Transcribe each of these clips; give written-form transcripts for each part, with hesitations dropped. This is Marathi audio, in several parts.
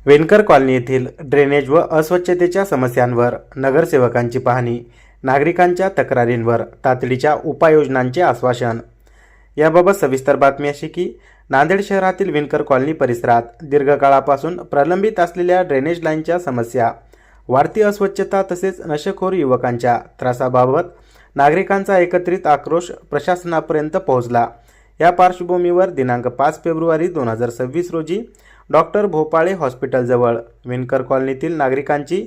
वेनकर कॉलनी येथील ड्रेनेज व अस्वच्छतेच्या समस्यांवर नगरसेवकांची पाहणी, नागरिकांच्या तक्रारींवर तातडीच्या उपाययोजनांचे आश्वासन। याबाबत सविस्तर बातमी अशी की नांदेड शहरातील विनकर कॉलनी परिसरात दीर्घकाळापासून प्रलंबित असलेल्या ड्रेनेज लाईनच्या समस्या, वाढती अस्वच्छता तसेच नशेखोर युवकांच्या त्रासाबाबत नागरिकांचा एकत्रित आक्रोश प्रशासनापर्यंत पोहोचला। या पार्श्वभूमीवर दिनांक 5 फेब्रुवारी 2026 रोजी डॉक्टर भोपाळे हॉस्पिटलजवळ विनकर कॉलनीतील नागरिकांची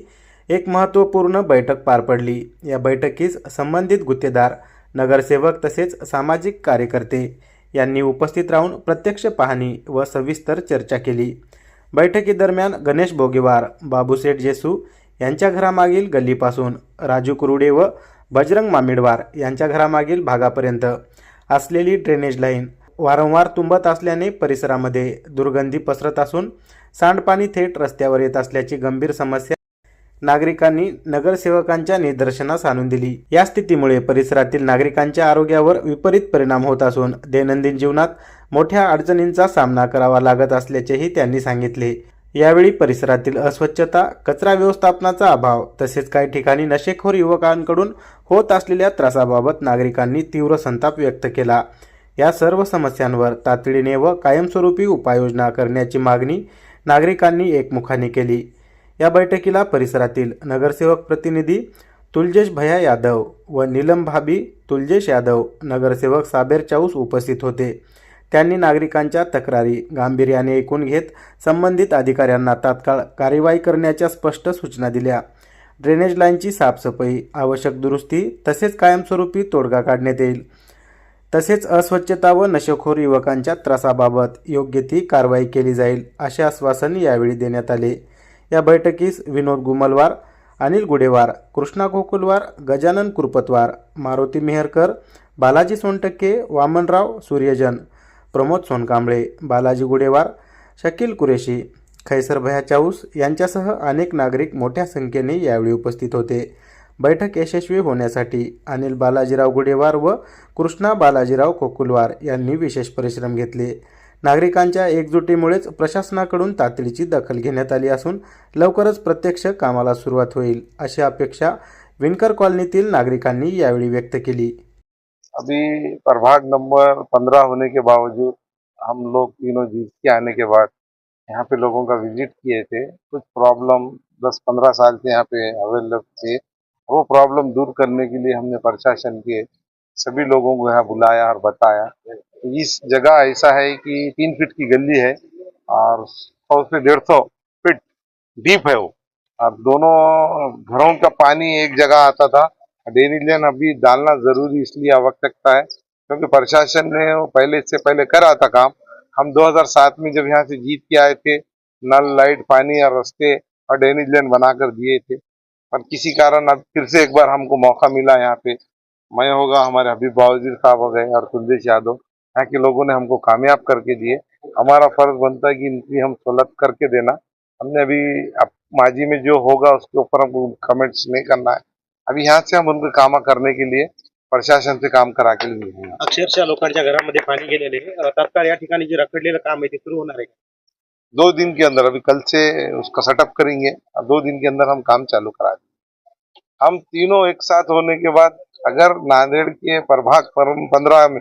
एक महत्त्वपूर्ण बैठक पार पडली। या बैठकीस संबंधित गुत्तेदार, नगरसेवक तसेच सामाजिक कार्यकर्ते यांनी उपस्थित राहून प्रत्यक्ष पाहणी व सविस्तर चर्चा केली। बैठकीदरम्यान गणेश बोगेवार, बाबूसेठ जेसू यांच्या घरामागील गल्लीपासून राजू कुरुडे व बजरंग मामिडवार यांच्या घरामागील भागापर्यंत असलेली ड्रेनेज लाईन वारंवार तुंबत असल्याने परिसरामध्ये दुर्गंधी पसरत असून सांडपाणी थेट रस्त्यावर येत असल्याची गंभीर समस्या नागरिकांनी नगरसेवकांच्या निदर्शनास आणून दिली। या स्थितीमुळे परिसरातील नागरिकांच्या आरोग्यावर विपरीत परिणाम होत असून दैनंदिन जीवनात मोठ्या अडचणींचा सामना करावा लागत असल्याचेही त्यांनी सांगितले। यावेळी परिसरातील अस्वच्छता, कचरा व्यवस्थापनाचा अभाव तसेच काही ठिकाणी नशेखोर युवकांकडून होत असलेल्या त्रासाबाबत नागरिकांनी तीव्र संताप व्यक्त केला। या सर्व समस्यांवर तातडीने व कायमस्वरूपी उपाययोजना करण्याची मागणी नागरिकांनी एकमुखाने केली। या बैठकीला परिसरातील नगरसेवक प्रतिनिधी तुलजेश भैया यादव व नीलम भाभी तुलजेश यादव, नगरसेवक साबेर चाऊस उपस्थित होते। त्यांनी नागरिकांच्या तक्रारी गांभीर्याने ऐकून घेत संबंधित अधिकाऱ्यांना तात्काळ कार्यवाही करण्याच्या स्पष्ट सूचना दिल्या। ड्रेनेज लाईनची साफसफाई, आवश्यक दुरुस्ती तसेच कायमस्वरूपी तोडगा काढण्यात येईल। तसेच अस्वच्छता व नशेखोर युवकांच्या त्रासाबाबत योग्य ती कारवाई केली जाईल असे आश्वासन यावेळी देण्यात आले। या बैठकीस विनोद गुमलवार, अनिल गुडेवार, कृष्णा कोकुलवार, गजानन कुरपतवार, मारुती मेहरकर, बालाजी सोनटक्के, वामनराव सूर्यजन, प्रमोद सोनकांबळे, बालाजी गुडेवार, शकील कुरेशी, खैसर भैया चाऊस यांच्यासह अनेक नागरिक मोठ्या संख्येने यावेळी उपस्थित होते। बैठक यशस्वी होण्यासाठी अनिल बालाजीराव गुडेवार व कृष्णा बालाजीराव कोकुलवार यांनी विशेष परिश्रम घेतले। नागरिकांच्या एकजुटीमुळेच प्रशासनाकडून तातडीची दखल घेण्यात आली असून लवकरच प्रत्यक्ष कामाला सुरुवात होईल अशी अपेक्षा विनकर कॉलनीतील नागरिकांनी यावेळी व्यक्त केली। अभी प्रभाग नंबर 15 होने के बावजूद हम लोग तीनों जीत के आने के बाद यहाँ पे लोगों का विजिट किए थे। कुछ प्रॉब्लम 10-15 साल से यहाँ पे अवेलेबल थे, वो प्रॉब्लम दूर करने के लिए हमने प्रशासन के सभी लोगों को यहाँ बुलाया और बताया। इस जगह ऐसा है कि 3 फीट की गली है और 100 से 150 फीट डीप है वो। अब दोनों घरों का पानी एक जगह आता था। ड्रेनेज लाइन अभी डालना जरूरी इसलिए आवश्यकता है क्योंकि प्रशासन ने पहले इससे पहले करा था काम। हम 2007 में जब यहाँ से जीत के आए थे, नल, लाइट, पानी और रास्ते और ड्रेनेज लाइन बनाकर दिए थे, पर किसी कारण अब फिर से एक बार हमको मौका मिला। यहाँ पे मैं होगा, हमारे हबीब बावजीर साहब हो गए और तुलजेश यादव, यहाँ के लोगों ने हमको कामयाब करके दिए। हमारा फर्ज बनता है कि इनकी हम सहूलत करके देना। हमने अभी माजी में जो होगा उसके ऊपर हमको कमेंट्स नहीं करना है। अभी यहाँ से हम उनको काम करने के लिए प्रशासन से काम करा के लिए अक्षरशः लोकांच्या घरामध्ये पाणी गेलेले तात्काळ या ठिकाणी जे रखडलेलं काम आहे ते सुरू होणार आहे। 2 दिन के अंदर, अभी कल से उसका सेटअप करेंगे और 2 दिन के अंदर हम काम चालू करा देंगे। हम तीनों एक साथ होने के बाद अगर नांदेड़ के प्रभाग 15 में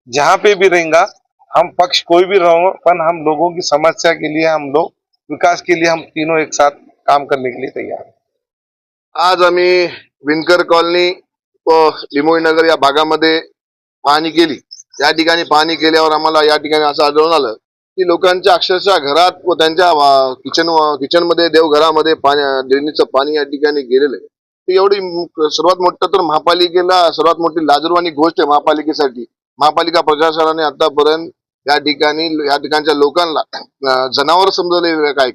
जहाँ पे भी रहेगा, हम पक्ष कोई भी रहो, पर हम लोगों की समस्या के लिए, हम लोग विकास के लिए हम तीनों एक साथ काम करने के लिए तैयार हैं। आज आम्ही विनकर कॉलनी व लिंबोळी नगर या भागामध्ये पाहणी केली। या ठिकाणी पाहणी केल्यावर आम्हाला या ठिकाणी असं आढळून आलं की लोकांच्या अक्षरशः घरात व त्यांच्या किचन मध्ये, देवघरामध्ये ड्रेनेजचं पाणी या ठिकाणी गेलेलं आहे। ती एवढी सर्वात मोठं तर महापालिकेला सर्वात मोठी लाजिरवाणी गोष्ट आहे महापालिकेसाठी। महापालिका प्रशासनाने आतापर्यंत या ठिकाणच्या लोकांना जनावर समजले काय,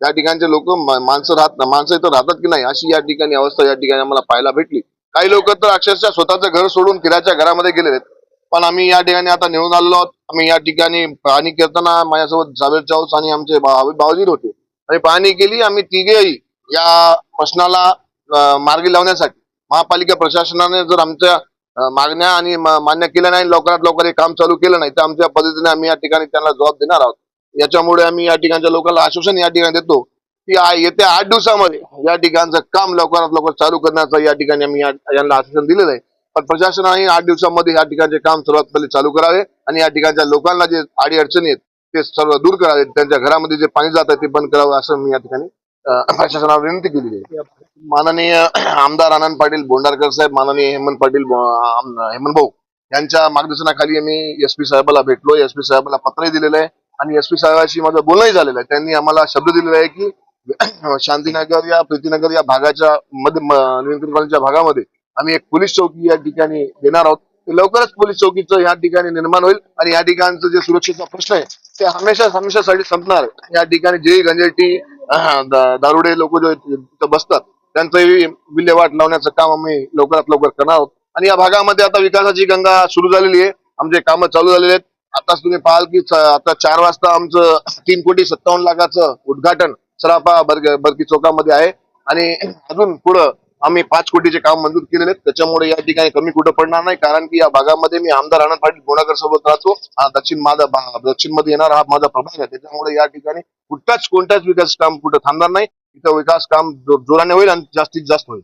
या ठिकाणचे लोक माणसं इथं राहतात की नाही अशी या ठिकाणी अवस्था या ठिकाणी आम्हाला पाहायला भेटली। काही लोक तर अक्षरशः स्वतःचं घर सोडून किरायाच्या घरामध्ये गेलेले आहेत। पण आम्ही या ठिकाणी आता निवडून आलो आहोत। आम्ही या ठिकाणी पाहणी करताना माझ्यासोबत साबेर चाऊस आणि आमचे बावजीर होते आणि पाहणी केली। आम्ही तिघेही या प्रश्नाला मार्गी लावण्यासाठी महापालिका प्रशासनाने जर आमच्या मागण्या आणि मान्य केल्या नाही, लवकरात लवकर हे काम चालू केलं नाही तर आमच्या पद्धतीने आम्ही या ठिकाणी त्यांना जबाब देणार आहोत। याच्यामुळे आम्ही या ठिकाणच्या लोकांना आश्वासन या ठिकाणी देतो की येत्या 8 दिवसामध्ये या ठिकाणचं काम लवकरात लवकर चालू करण्याचं या ठिकाणी आम्ही यांना आश्वासन दिलेलं आहे. पण प्रशासनाने 8 दिवसामध्ये या ठिकाणचे काम सर्वात पहिले चालू करावे आणि या ठिकाणच्या लोकांना जे अडीअडचणी आहेत ते सर्व दूर करावे. त्यांच्या घरामध्ये जे पाणी जात आहे ते बंद करावं असं मी या ठिकाणी प्रशासनाला विनंती केलेली आहे. माननीय आमदार आनंद पाटील बोंडारकर साहेब, माननीय हेमंत पाटील हेमंत भाऊ यांच्या मार्गदर्शनाखाली आम्ही एसपी साहेबाला भेटलो, एसपी साहेबाला पत्रही दिलेलं आहे आणि एसपी साहेबांशी माझं बोलणंही झालेलं आहे. त्यांनी आम्हाला शब्द दिलेला आहे की शांतीनगर या प्रीतीनगर या भागाच्या मध्ये नियंत्रण कॉलनीच्या भागामध्ये आम्ही एक पोलीस चौकी या ठिकाणी देणार आहोत. लवकरच पोलीस चौकीचं या ठिकाणी निर्माण होईल आणि या ठिकाणचं जे सुरक्षेचा प्रश्न आहे ते हमेशासाठी संपणार आहे. या ठिकाणी जे गंजेटी दारुडे लोक जे तिथं बसतात त्यांचंही विल्हेवाट लावण्याचं काम आम्ही लवकरात लवकर करणार आहोत. आणि या भागामध्ये आता विकासाची गंगा सुरू झालेली आहे, आमचे कामं चालू झालेले आहेत. आताच तुम्ही पाहाल की आता 4 वाजता आमचं 3,57,00,000चं उद्घाटन सराफा बरकी चौकामध्ये आहे आणि अजून पुढं आम्ही 5 कोटीचे काम मंजूर केलेले आहेत. त्याच्यामुळे या ठिकाणी कमी कुठं पडणार नाही, कारण की या भागामध्ये मी आमदार आनंद पाटील बोंडारकर सोबत राहतो. हा दक्षिण मध्ये येणारा हा माझा प्रभाग आहे. त्याच्यामुळे या ठिकाणी कोणताच विकास काम कुठं थांबणार नाही. इथं विकास काम जोराने होईल आणि जास्तीत जास्त होईल.